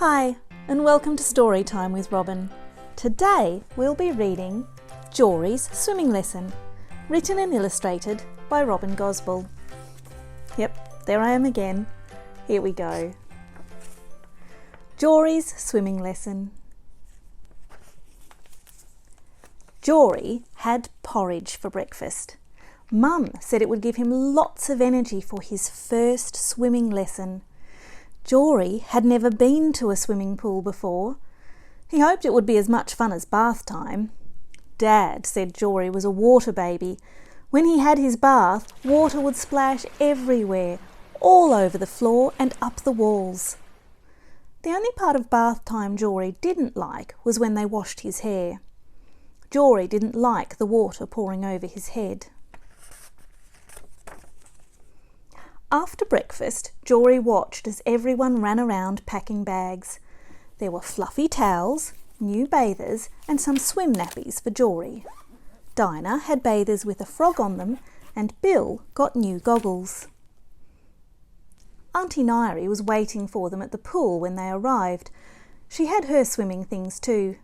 Hi, and welcome to Storytime with Robyn. Today we'll be reading Jory's Swimming Lesson, written and illustrated by Robyn Gosbell. Yep, there I am again. Here we go. Jory's Swimming Lesson. Jory had porridge for breakfast. Mum said it would give him lots of energy for his first swimming lesson. Jory had never been to a swimming pool before. He hoped it would be as much fun as bath time. Dad said Jory was a water baby. When he had his bath, water would splash everywhere, all over the floor and up the walls. The only part of bath time Jory didn't like was when they washed his hair. Jory didn't like the water pouring over his head. After breakfast, Jory watched as everyone ran around packing bags. There were fluffy towels, new bathers and some swim nappies for Jory. Dinah had bathers with a frog on them and Bill got new goggles. Auntie Nairi was waiting for them at the pool when they arrived. She had her swimming things too.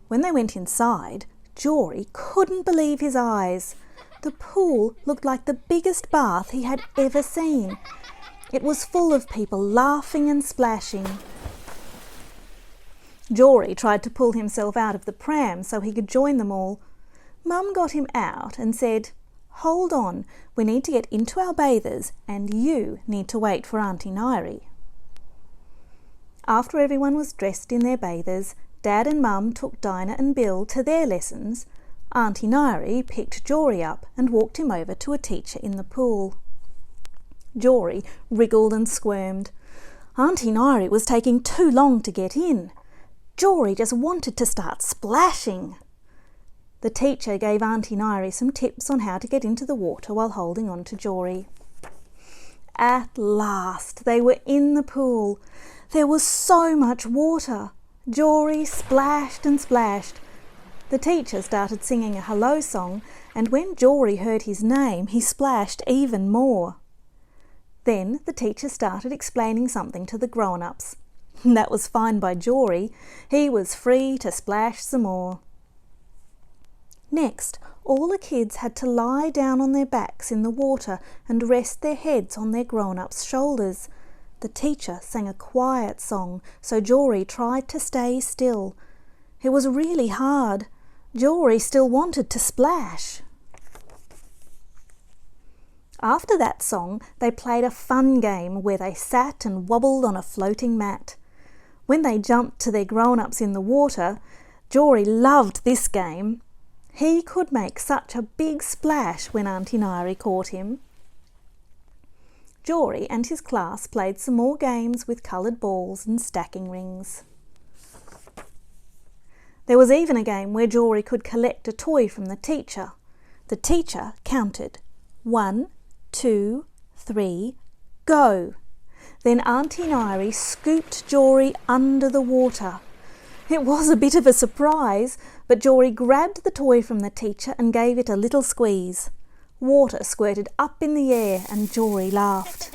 When they went inside, Jory couldn't believe his eyes. The pool looked like the biggest bath he had ever seen. It was full of people laughing and splashing. Jory tried to pull himself out of the pram so he could join them all. Mum got him out and said, "Hold on, we need to get into our bathers and you need to wait for Auntie Nairi." After everyone was dressed in their bathers, Dad and Mum took Dinah and Bill to their lessons. Auntie Nairi picked Jory up and walked him over to a teacher in the pool. Jory wriggled and squirmed. Auntie Nairi was taking too long to get in. Jory just wanted to start splashing. The teacher gave Auntie Nairi some tips on how to get into the water while holding on to Jory. At last they were in the pool. There was so much water. Jory splashed and splashed. The teacher started singing a hello song, and when Jory heard his name, he splashed even more. Then the teacher started explaining something to the grown-ups. That was fine by Jory. He was free to splash some more. Next, all the kids had to lie down on their backs in the water and rest their heads on their grown-ups' shoulders. The teacher sang a quiet song, so Jory tried to stay still. It was really hard. Jory still wanted to splash. After that song, they played a fun game where they sat and wobbled on a floating mat. When they jumped to their grown-ups in the water, Jory loved this game. He could make such a big splash when Auntie Nairi caught him. Jory and his class played some more games with coloured balls and stacking rings. There was even a game where Jory could collect a toy from the teacher. The teacher counted 1, 2, 3, go! Then Auntie Nairi scooped Jory under the water. It was a bit of a surprise, but Jory grabbed the toy from the teacher and gave it a little squeeze. Water squirted up in the air and Jory laughed.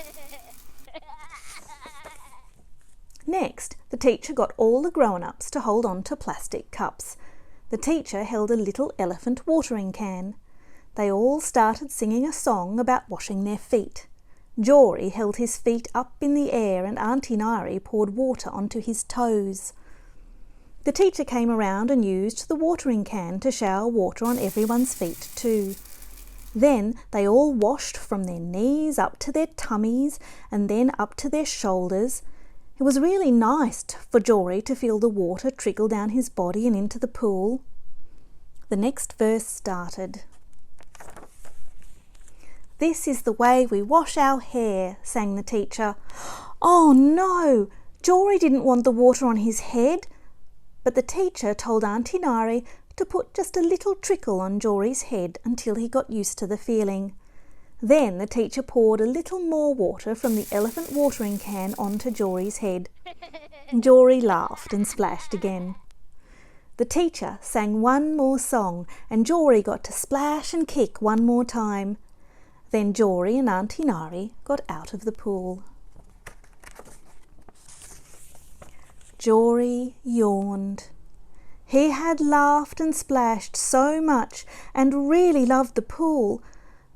Next, the teacher got all the grown-ups to hold on to plastic cups. The teacher held a little elephant watering can. They all started singing a song about washing their feet. Jory held his feet up in the air and Auntie Nairi poured water onto his toes. The teacher came around and used the watering can to shower water on everyone's feet too. Then they all washed from their knees up to their tummies and then up to their shoulders. It was really nice for Jory to feel the water trickle down his body and into the pool. The next verse started. "This is the way we wash our hair," sang the teacher. Oh no! Jory didn't want the water on his head, but the teacher told Auntie Nairi to put just a little trickle on Jory's head until he got used to the feeling. Then the teacher poured a little more water from the elephant watering can onto Jory's head. Jory laughed and splashed again. The teacher sang one more song and Jory got to splash and kick one more time. Then Jory and Auntie Nairi got out of the pool. Jory yawned. He had laughed and splashed so much and really loved the pool,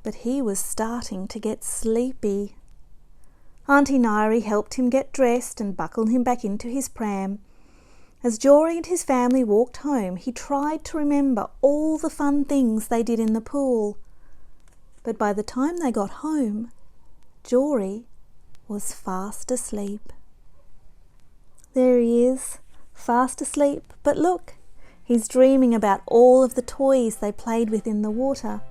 but he was starting to get sleepy. Auntie Nairi helped him get dressed and buckled him back into his pram. As Jory and his family walked home, he tried to remember all the fun things they did in the pool. But by the time they got home, Jory was fast asleep. There he is, fast asleep, but look, he's dreaming about all of the toys they played with in the water.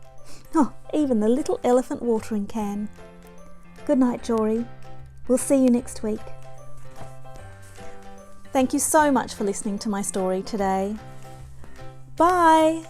Oh, even the little elephant watering can. Good night, Jory. We'll see you next week. Thank you so much for listening to my story today. Bye!